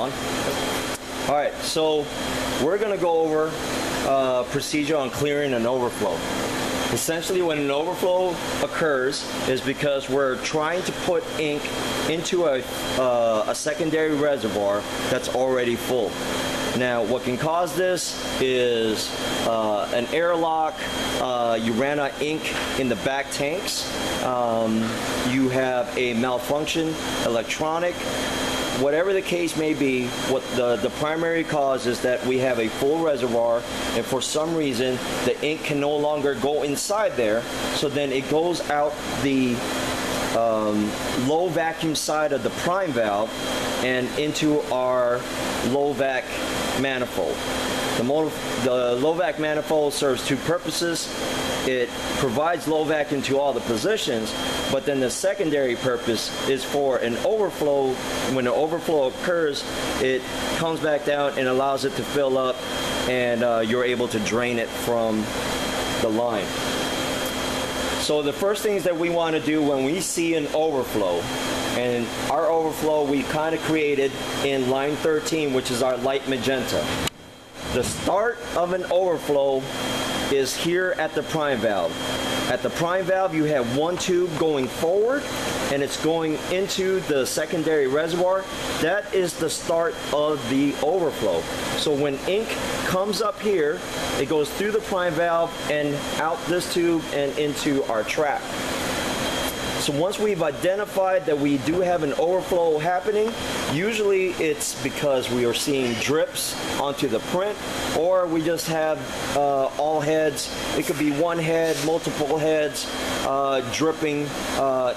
on. All right, so we're gonna go over procedure on clearing an overflow. Essentially, when an overflow occurs is because we're trying to put ink into a secondary reservoir that's already full. Now, what can cause this is an airlock, you ran out of ink in the back tanks, you have a malfunction, electronic, whatever the case may be. What the primary cause is that we have a full reservoir, and for some reason the ink can no longer go inside there, so then it goes out the low vacuum side of the prime valve and into our low vac manifold. The low vac manifold serves two purposes. It provides low vac into all the positions, but then the secondary purpose is for an overflow. When an overflow occurs, it comes back down and allows it to fill up, and you're able to drain it from the line. So the first things that we want to do when we see an overflow, and our overflow we kind of created in line 13, which is our light magenta. The start of an overflow is here at the prime valve. At the prime valve, you have one tube going forward, and it's going into the secondary reservoir. That is the start of the overflow. So when ink comes up here, it goes through the prime valve and out this tube and into our trap. So once we've identified that we do have an overflow happening, usually it's because we are seeing drips onto the print, or we just have all heads. It could be one head, multiple heads, dripping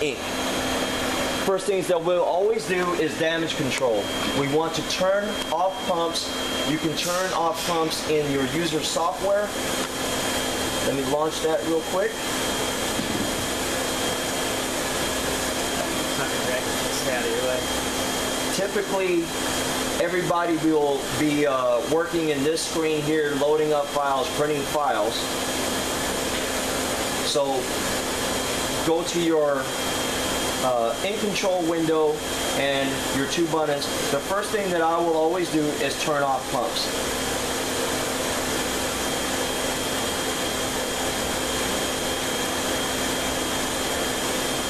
ink. First things that we'll always do is damage control. We want to turn off pumps. You can turn off pumps in your user software. Let me launch that real quick. Typically, everybody will be working in this screen here, loading up files, printing files. So go to your ink control window and your two buttons. The first thing that I will always do is turn off pumps.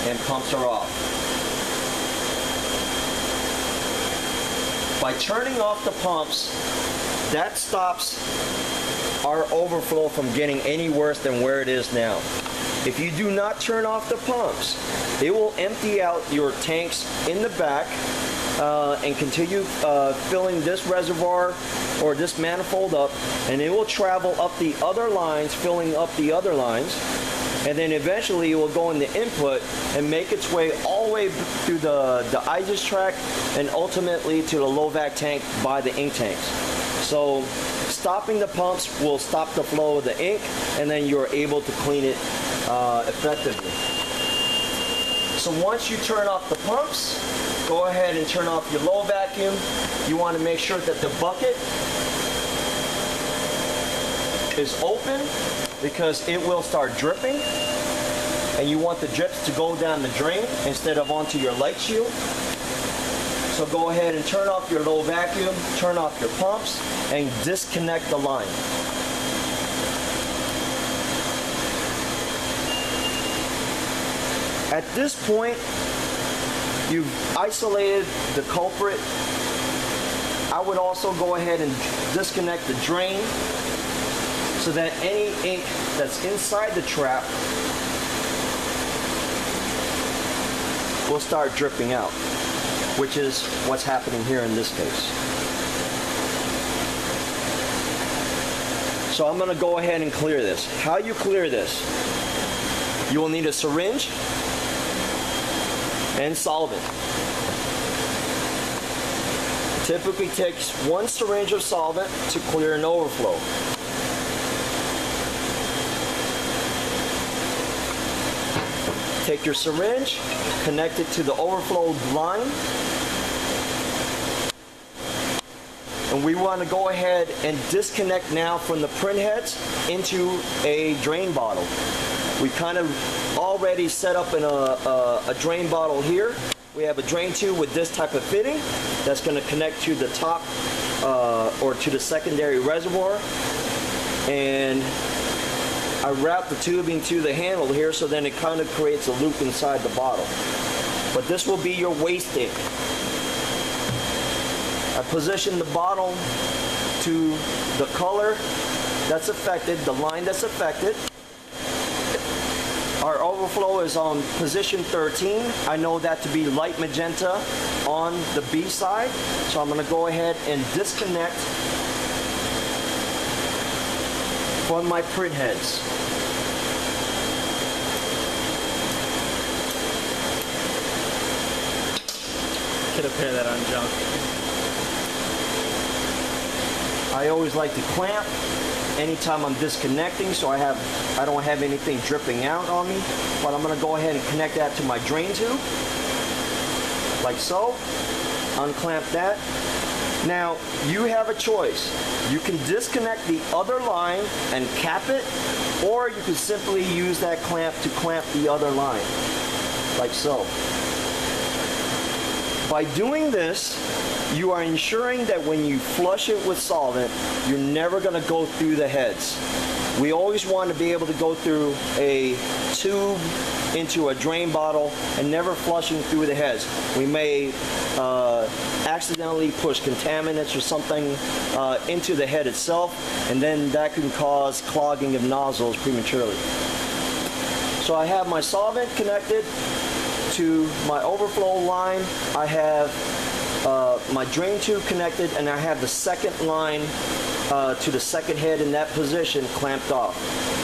And pumps are off. By turning off the pumps, that stops our overflow from getting any worse than where it is now. If you do not turn off the pumps, it will empty out your tanks in the back and continue filling this reservoir or this manifold up, and it will travel up the other lines, filling up the other lines, and then eventually it will go in the input and make its way all the way through the IGES track and ultimately to the low vac tank by the ink tanks. So stopping the pumps will stop the flow of the ink, and then you're able to clean it effectively. So once you turn off the pumps, go ahead and turn off your low vacuum. You want to make sure that the bucket is open, because it will start dripping, and you want the drips to go down the drain instead of onto your light shield. So go ahead and turn off your low vacuum, turn off your pumps, and disconnect the line. At this point, you've isolated the culprit. I would also go ahead and disconnect the drain, so that any ink that's inside the trap will start dripping out, which is what's happening here in this case. So I'm going to go ahead and clear this. How you clear this? You will need a syringe and solvent. It typically takes one syringe of solvent to clear an overflow. Take your syringe, connect it to the overflow line, and we want to go ahead and disconnect now from the print heads into a drain bottle. We kind of already set up in a drain bottle here. We have a drain tube with this type of fitting that's going to connect to the top or to the secondary reservoir, and I route the tubing to the handle here, so then it kind of creates a loop inside the bottle. But this will be your waste tank. I position the bottle to the color that's affected, the line that's affected. Our overflow is on position 13. I know that to be light magenta on the B side, so I'm going to go ahead and disconnect from my print heads. Could have paired that on junk. I always like to clamp anytime I'm disconnecting, so I don't have anything dripping out on me. But I'm going to go ahead and connect that to my drain tube, like so. Unclamp that. Now you have a choice. You can disconnect the other line and cap it, or you can simply use that clamp to clamp the other line, like so. By doing this, you are ensuring that when you flush it with solvent, you're never going to go through the heads. We always want to be able to go through a tube into a drain bottle and never flushing through the heads. We may accidentally push contaminants or something into the head itself, and then that can cause clogging of nozzles prematurely. So I have my solvent connected to my overflow line. I have my drain tube connected, and I have the second line to the second head in that position clamped off.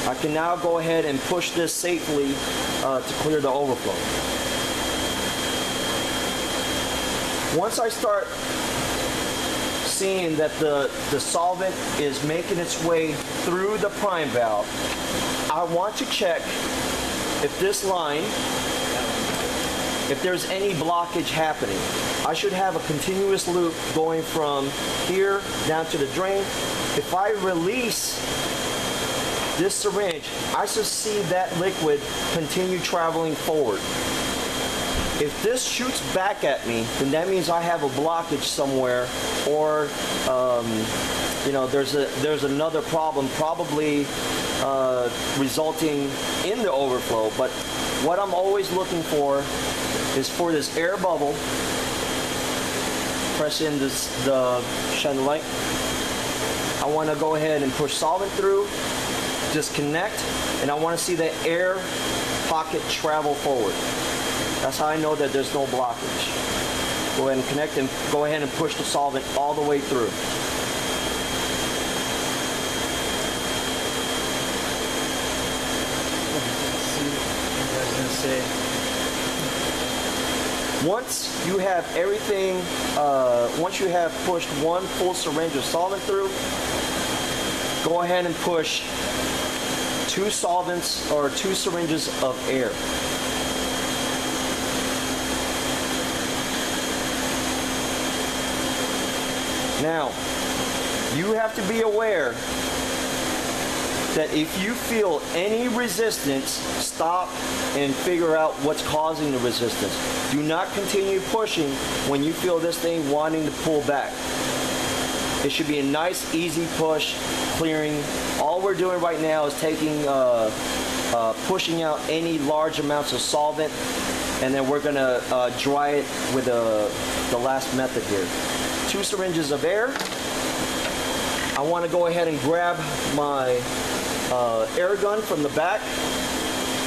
I can now go ahead and push this safely to clear the overflow. Once I start seeing that the solvent is making its way through the prime valve, I want to check if this line, if there's any blockage happening. I should have a continuous loop going from here down to the drain. If I release this syringe, I should see that liquid continue traveling forward. If this shoots back at me, then that means I have a blockage somewhere, or you know, there's another problem, probably resulting in the overflow. But what I'm always looking for is for this air bubble. Press in the shine the light. I want to go ahead and push solvent through, disconnect, and I want to see the air pocket travel forward. That's how I know that there's no blockage. Go ahead and connect and go ahead and push the solvent all the way through. Once you have everything, once you have pushed one full syringe of solvent through, go ahead and push 2 solvents or 2 syringes of air. Now, you have to be aware that if you feel any resistance, stop and figure out what's causing the resistance. Do not continue pushing when you feel this thing wanting to pull back. It should be a nice, easy push, clearing. All we're doing right now is taking, pushing out any large amounts of solvent, and then we're gonna dry it with the last method here. 2 syringes of air. I want to go ahead and grab my air gun from the back,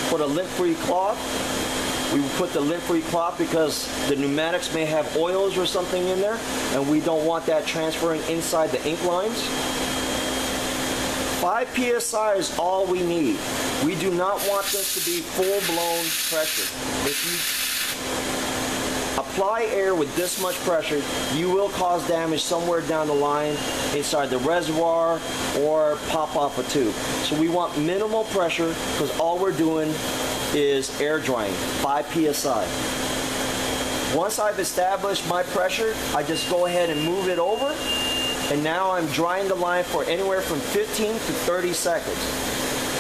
put a lint-free cloth. We will put the lint-free cloth because the pneumatics may have oils or something in there, and we don't want that transferring inside the ink lines. 5 psi is all we need. We do not want this to be full-blown pressure. If you apply air with this much pressure, you will cause damage somewhere down the line inside the reservoir or pop off a tube. So we want minimal pressure because all we're doing is air drying, 5 psi. Once I've established my pressure, I just go ahead and move it over, and now I'm drying the line for anywhere from 15 to 30 seconds.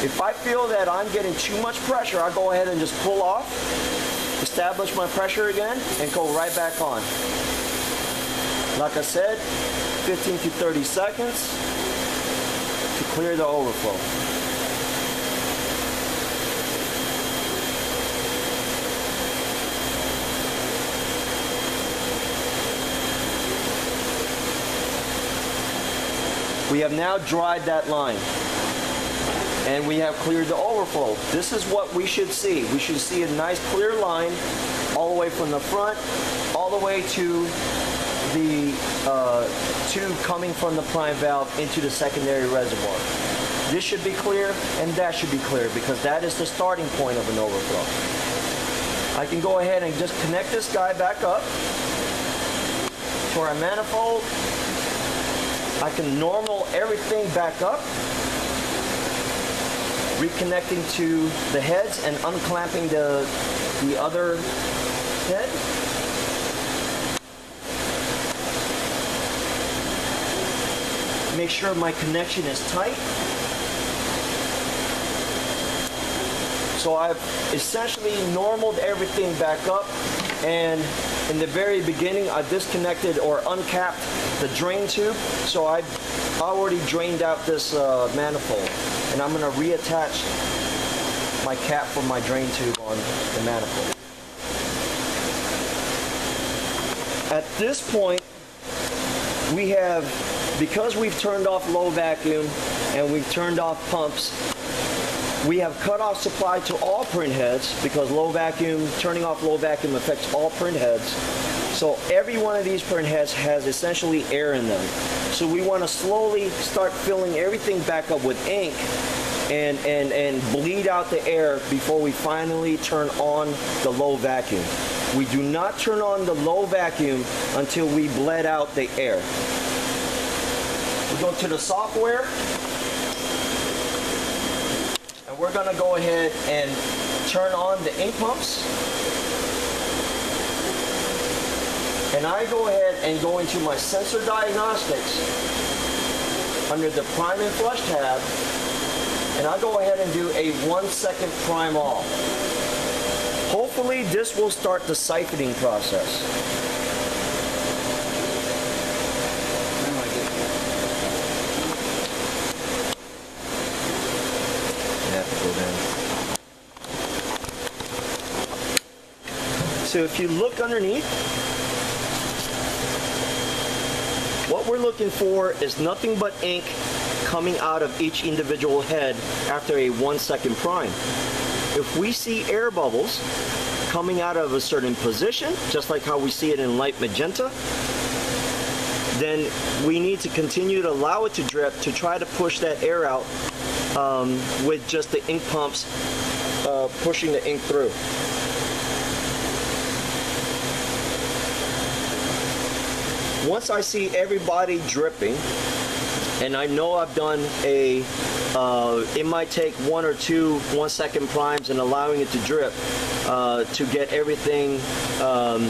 If I feel that I'm getting too much pressure, I go ahead and just pull off establish my pressure again, and go right back on. Like I said, 15 to 30 seconds to clear the overflow. We have now dried that line, and we have cleared the overflow. This is what we should see. We should see a nice clear line all the way from the front, all the way to the tube coming from the prime valve into the secondary reservoir. This should be clear, and that should be clear, because that is the starting point of an overflow. I can go ahead and just connect this guy back up to our manifold. I can normal everything back up, reconnecting to the heads and unclamping the other head. Make sure my connection is tight. So I've essentially normaled everything back up, and in the very beginning I disconnected or uncapped the drain tube, so I've already drained out this manifold, and I'm going to reattach my cap from my drain tube on the manifold. At this point, we have, because we've turned off low vacuum and we've turned off pumps, we have cut off supply to all print heads, because low vacuum, turning off low vacuum affects all print heads. So every one of these print heads has essentially air in them. So we want to slowly start filling everything back up with ink and bleed out the air before we finally turn on the low vacuum. We do not turn on the low vacuum until we bled out the air. We go to the software, and we're going to go ahead and turn on the ink pumps. And I go ahead and go into my sensor diagnostics under the prime and flush tab, and I go ahead and do a 1 second prime off. Hopefully this will start the siphoning process. So if you look underneath, what we're looking for is nothing but ink coming out of each individual head after a 1 second prime. If we see air bubbles coming out of a certain position, just like how we see it in light magenta, then we need to continue to allow it to drip to try to push that air out with just the ink pumps pushing the ink through. Once I see everybody dripping, and I know I've done a, it might take 1 or 2 1 second primes and allowing it to drip to get everything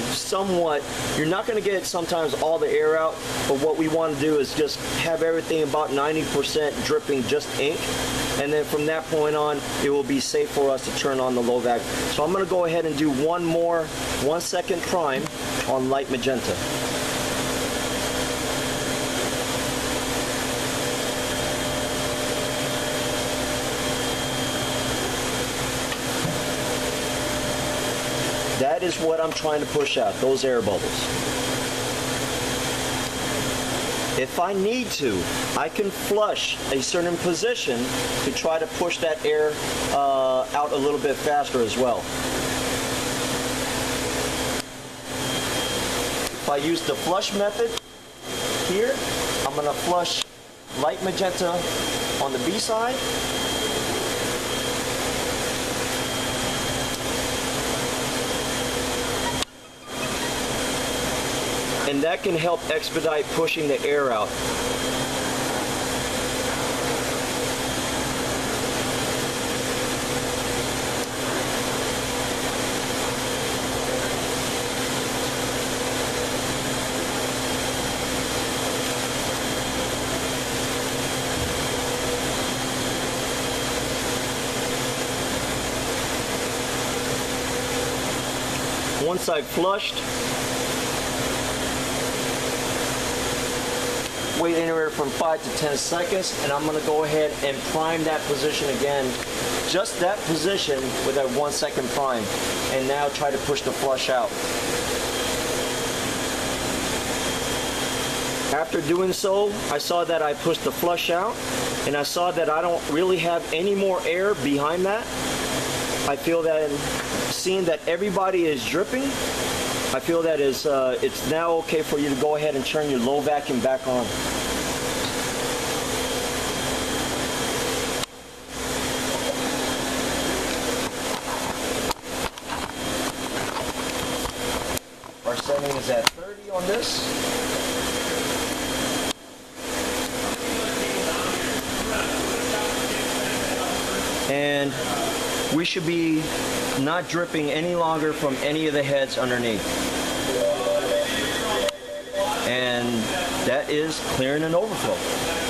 somewhat. You're not going to get sometimes all the air out, but what we want to do is just have everything about 90% dripping just ink, and then from that point on it will be safe for us to turn on the low vac. So I'm going to go ahead and do one more 1 second prime on light magenta. That is what I'm trying to push out, those air bubbles. If I need to, I can flush a certain position to try to push that air out a little bit faster as well. If I use the flush method here, I'm going to flush light magenta on the B side. And that can help expedite pushing the air out. once I've flushed, wait anywhere from 5 to 10 seconds, and I'm going to go ahead and prime that position again, just that position with a 1 second prime, and now try to push the flush out. After doing so, I saw that I pushed the flush out, and I saw that I don't really have any more air behind that. I feel that, seeing that everybody is dripping, I feel that it's now okay for you to go ahead and turn your low vacuum back on. Our setting is at 30 on this. And we should be not dripping any longer from any of the heads underneath. And that is clearing an overflow.